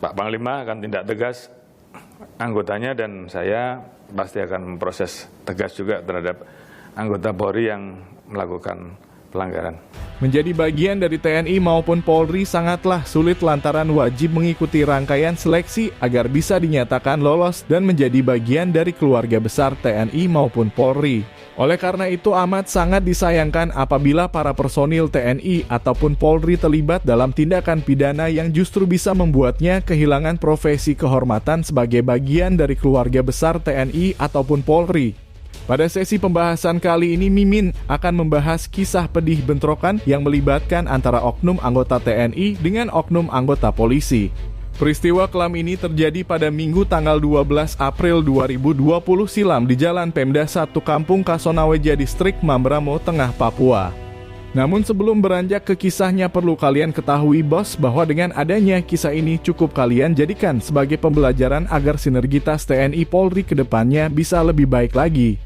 Pak Panglima akan tindak tegas anggotanya dan saya pasti akan memproses tegas juga terhadap anggota Polri yang melakukan pelanggaran. Menjadi bagian dari TNI maupun Polri sangatlah sulit lantaran wajib mengikuti rangkaian seleksi agar bisa dinyatakan lolos dan menjadi bagian dari keluarga besar TNI maupun Polri. Oleh karena itu amat sangat disayangkan apabila para personil TNI ataupun Polri terlibat dalam tindakan pidana yang justru bisa membuatnya kehilangan profesi kehormatan sebagai bagian dari keluarga besar TNI ataupun Polri. Pada sesi pembahasan kali ini Mimin akan membahas kisah pedih bentrokan yang melibatkan antara oknum anggota TNI dengan oknum anggota polisi. Peristiwa kelam ini terjadi pada Minggu tanggal 12 April 2020 silam di Jalan Pemda 1 Kampung Kasonaweja Distrik Mamberamo, Tengah Papua. Namun sebelum beranjak ke kisahnya perlu kalian ketahui bos bahwa dengan adanya kisah ini cukup kalian jadikan sebagai pembelajaran agar sinergitas TNI Polri ke depannya bisa lebih baik lagi.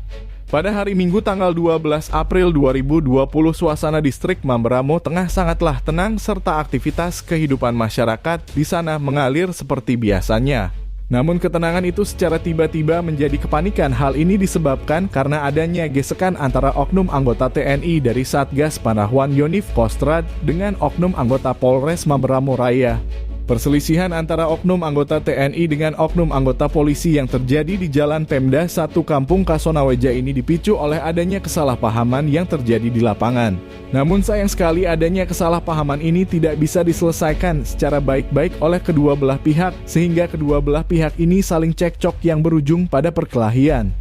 Pada hari Minggu tanggal 12 April 2020 suasana distrik Mamberamo Tengah sangatlah tenang serta aktivitas kehidupan masyarakat di sana mengalir seperti biasanya. Namun ketenangan itu secara tiba-tiba menjadi kepanikan. Hal ini disebabkan karena adanya gesekan antara oknum anggota TNI dari Satgas Panahuan Yonif Kostrad dengan oknum anggota Polres Mamberamo Raya. Perselisihan antara oknum anggota TNI dengan oknum anggota polisi yang terjadi di Jalan Pemda 1 Kampung Kasonaweja ini dipicu oleh adanya kesalahpahaman yang terjadi di lapangan. Namun sayang sekali adanya kesalahpahaman ini tidak bisa diselesaikan secara baik-baik oleh kedua belah pihak sehingga kedua belah pihak ini saling cekcok yang berujung pada perkelahian.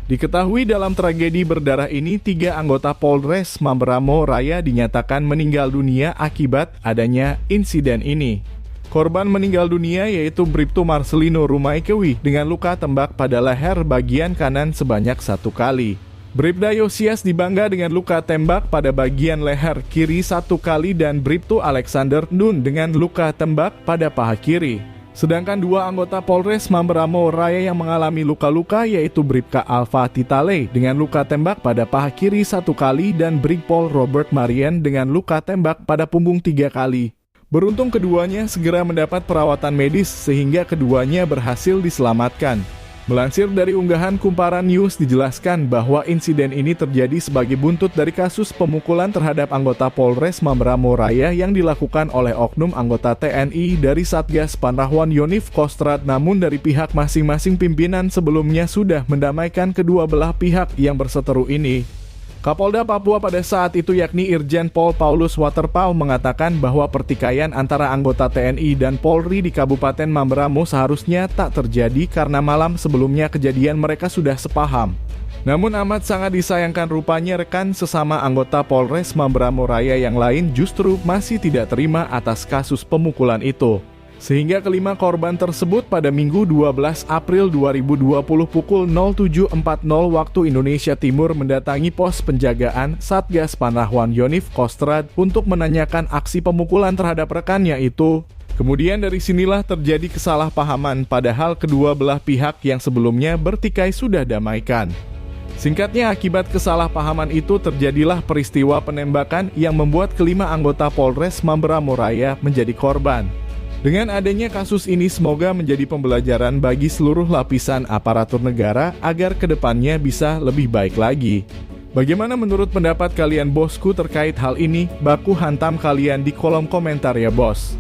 Diketahui dalam tragedi berdarah ini 3 anggota Polres Mamberamo Raya dinyatakan meninggal dunia akibat adanya insiden ini. Korban meninggal dunia yaitu Bribtu Marcelino Rumaikewi dengan luka tembak pada leher bagian kanan sebanyak 1 kali. Bribda Yosias Dibangga dengan luka tembak pada bagian leher kiri 1 kali dan Bribtu Alexander Nun dengan luka tembak pada paha kiri. Sedangkan 2 anggota Polres Mamberamo Raya yang mengalami luka-luka yaitu Bribka Alfa Titale dengan luka tembak pada paha kiri 1 kali dan Brigpol Robert Marian dengan luka tembak pada punggung 3 kali. Beruntung keduanya segera mendapat perawatan medis sehingga keduanya berhasil diselamatkan. Melansir dari unggahan Kumparan News dijelaskan bahwa insiden ini terjadi sebagai buntut dari kasus pemukulan terhadap anggota Polres Mamberamo Raya yang dilakukan oleh oknum anggota TNI dari Satgas Panahuan Yonif Kostrad, namun dari pihak masing-masing pimpinan sebelumnya sudah mendamaikan kedua belah pihak yang berseteru ini. Kapolda Papua pada saat itu yakni Irjen Pol Paulus Waterpauw mengatakan bahwa pertikaian antara anggota TNI dan Polri di Kabupaten Mamberamo seharusnya tak terjadi karena malam sebelumnya kejadian mereka sudah sepaham. Namun amat sangat disayangkan rupanya rekan sesama anggota Polres Mamberamo Raya yang lain justru masih tidak terima atas kasus pemukulan itu. Sehingga kelima korban tersebut pada Minggu 12 April 2020 pukul 07.40 waktu Indonesia Timur mendatangi pos penjagaan Satgas Panahuan Yonif Kostrad untuk menanyakan aksi pemukulan terhadap rekannya itu. Kemudian dari sinilah terjadi kesalahpahaman padahal kedua belah pihak yang sebelumnya bertikai sudah damaikan. Singkatnya akibat kesalahpahaman itu terjadilah peristiwa penembakan yang membuat kelima anggota Polres Mamberamo Raya menjadi korban. Dengan adanya kasus ini semoga menjadi pembelajaran bagi seluruh lapisan aparatur negara agar kedepannya bisa lebih baik lagi. Bagaimana menurut pendapat kalian bosku terkait hal ini? Baku hantam kalian di kolom komentar ya bos.